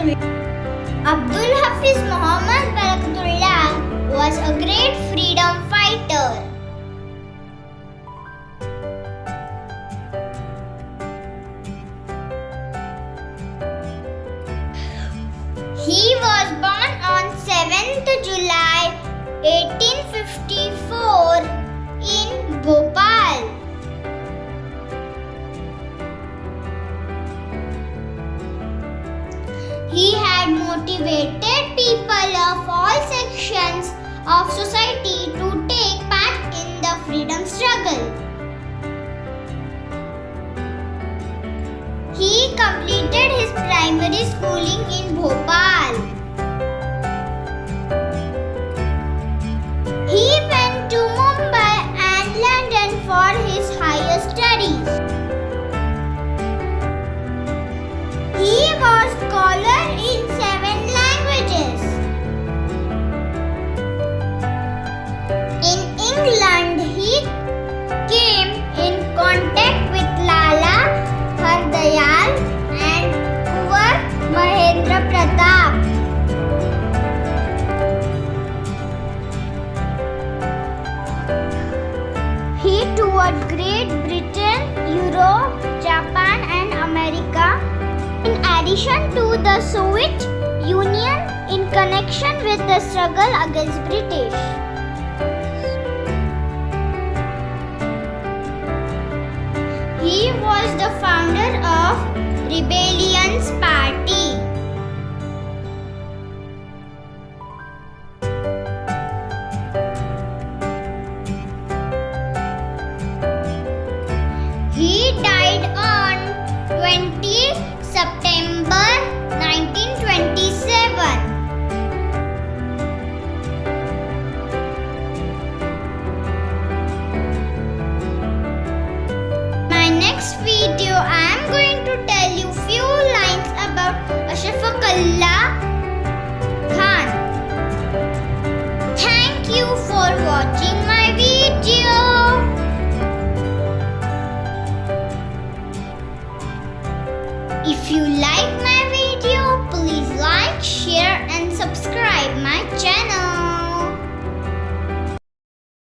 Barakatullah. Abdul Hafiz Mohamed Barakatullah was a great freedom fighter. He was born on 7th July 1854 in Bhopal. He had motivated people of all sections of society to take part in the freedom struggle. He completed his primary schooling in Bhopal. He went to Mumbai and London for his higher studies. He was scholar in 7 languages. In England, he came in contact with Lala Hardayal and Kuwar Mahendra Pratap. He toured Great Britain, Europe, Japan and America, in addition to the Soviet Union in connection with the struggle against British. He was the founder of Rebellion's Party.